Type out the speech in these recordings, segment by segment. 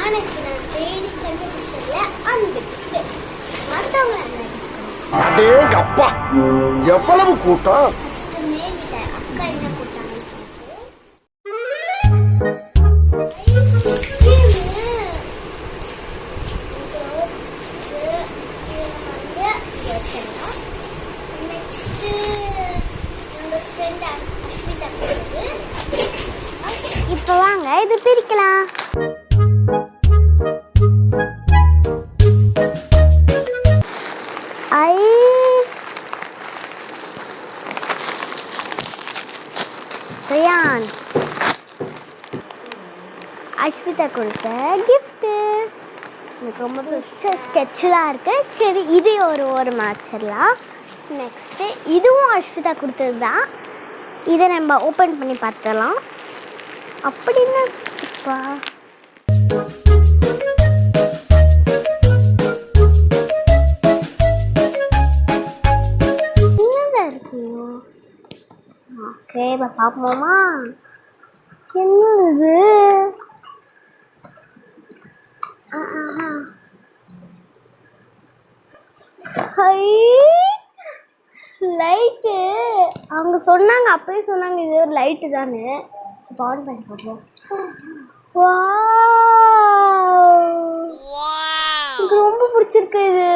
எனக்கு நான் தேடி கண்டுபிடிச்சதுல அந்த கிஃப்ட் மற்றவங்க அப்பா எவ்வளவு கூட்டம். அக்கா என்ன கொடுத்தாங்க இப்போ வாங்க இது பிரிக்கலாம். அஸ்விதா கொடுத்த கிஃப்ட்டு எனக்கு ரொம்ப பிடிச்ச ஸ்கெட்செலாம் இருக்குது. சரி இது ஒரு மாச்சிடலாம். நெக்ஸ்ட்டு இதுவும் அஸ்விதா கொடுத்தது தான். இதை நம்ம ஓப்பன் பண்ணி பார்த்துடலாம். அப்படின்னா இப்போ என்னதான் இருக்குங்க? ஓகே இப்போ பார்ப்போமா என்னது. லைட்டு அவங்க சொன்னாங்க, அப்பயே சொன்னாங்க இது ஒரு லைட்டு தானே. இப்போ ஆன் பண்ணி பார்ப்போம். எனக்கு ரொம்ப பிடிச்சிருக்கு இது.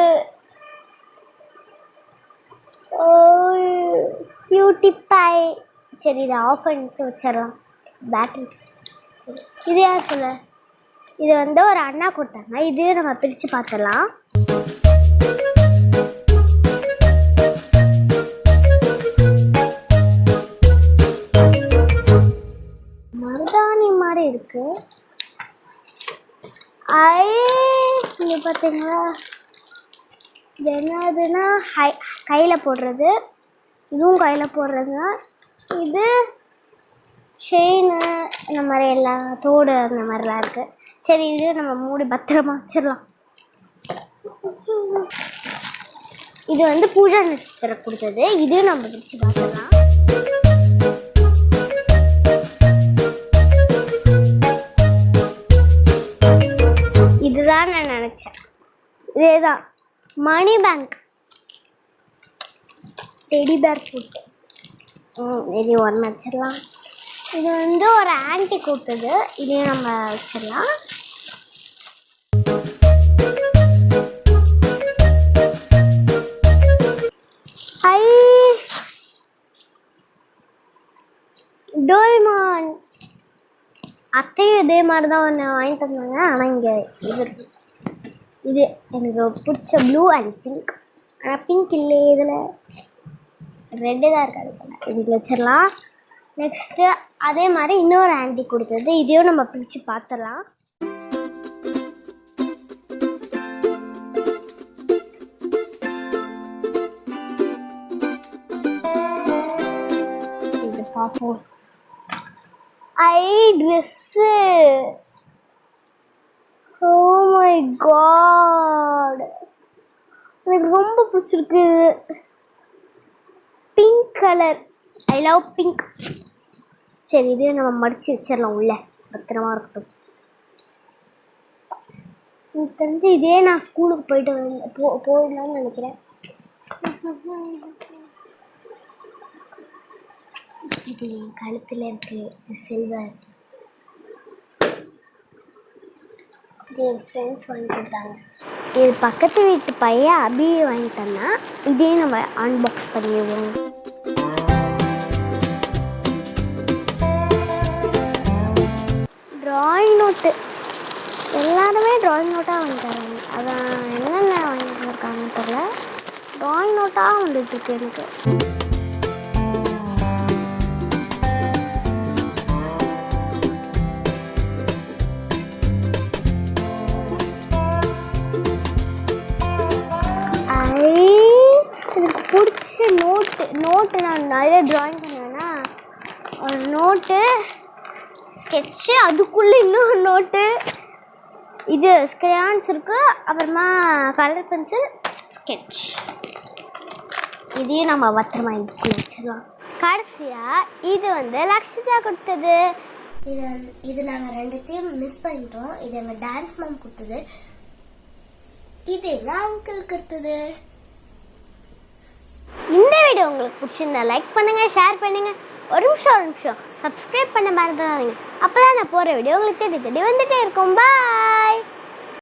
Cutie pie. சரி இதை ஆஃப் பண்ணிட்டு வச்சிடலாம். பேட்டரி இது யார் சொல்ல? இது ஒரு அண்ணா கொடுத்தாங்க. இது நம்ம பிரித்து பார்த்துடலாம். மருதாணி மாதிரி இருக்கு. இங்கே பார்த்தீங்களா இது என்னதுன்னா கையில் போடுறது. இதுவும் கையில் போடுறதுன்னா இது செயினு இந்த மாதிரி எல்லாம் தோடு அந்த மாதிரிலாம் இருக்குது. சரி இது நம்ம மூடி பத்திரமா வச்சிடலாம். இது பூஜா நட்சத்திரம் கொடுத்தது. இது நம்ம பிடிச்சி பார்த்துடலாம். இதுதான் நான் நினச்சேன். இதேதான் money bank teddy bear food. இது ஒன்று வச்சிடலாம். இது ஒரு ஆன்ட்டி கொடுத்தது. இதையும் நம்ம வச்சிடலாம். டோரிமான் அத்தையும் இதே மாதிரி தான் ஒன்று வாங்கிட்டு வந்தாங்க. ஆனால் இங்கே இது எனக்கு பிடிச்ச ப்ளூ அண்ட் பிங்க். ஆனால் பிங்க் இல்லை, இதில் ரெட்டு தான் இருக்காது. இது வச்சிடலாம். நெக்ஸ்ட்டு அதே மாதிரி இன்னொரு ஆன்ட்டி கொடுத்தது. இதையும் நம்ம பிரித்து பார்த்துடலாம். இது பார்ப்போம். ட்ரெஸ்ஸு. ஓ மை காட் எனக்கு ரொம்ப பிடிச்சிருக்கு. Pink colour. I love pink. சரி இது நம்ம மடித்து வச்சிடலாம். உள்ள பத்திரமா இருக்கட்டும். எனக்கு தெரிஞ்சு இதே நான் ஸ்கூலுக்கு போயிட்டு போயிடலான்னு நினைக்கிறேன். இது என் கழுத்தில் இருக்கு. சில்வர். இது என் ஃப்ரெண்ட்ஸ் வாங்கி கொடுத்தாங்க. இது பக்கத்து வீட்டு பையன் அபி வாங்கிட்டோன்னா இதையும் நம்ம அன்பாக்ஸ் பண்ணிடுவோம். Drawing note. எல்லாருமே ட்ராயிங் நோட்டாக வாங்கிட்டாங்க. அதான் என்னென்ன வாங்கிட்டு இருக்காங்கன்னு தெரியல. ட்ராயிங் நோட்டாக வந்துட்டுருக்கு எனக்கு. எனக்கு பிடிச்ச நோட்டு நான் நிறைய ட்ராயிங் பண்ணுவேன்னா ஒரு நோட்டு, ஸ்கெட்சு, அதுக்குள்ளே இன்னொரு நோட்டு, இது ஸ்க்ரேயான்ஸ் இருக்குது, அப்புறமா கலர் பென்சில், ஸ்கெட்ச். இதையும் நம்ம பத்திரமா இதுக்குள்ளே வச்சிடலாம். கடைசியாக இது லக்ஷிதா கொடுத்தது. இது நாங்கள் ரெண்டுத்தையும் மிஸ் பண்ணிட்டோம். இது எங்கள் டான்ஸ் மேம் கொடுத்தது. இது எல்லாம் அங்கிள் கொடுத்தது. இந்த வீடியோ உங்களுக்கு பிடிச்சிருந்தா லைக் பண்ணுங்க, ஷேர் பண்ணுங்க. ஒரு நிமிஷம் சப்ஸ்கிரைப் பண்ண மறந்துடாதீங்க. அப்பதான் நான் போற வீடியோ உங்களுக்கு தேடி வந்துட்டே இருக்கும். பாய்.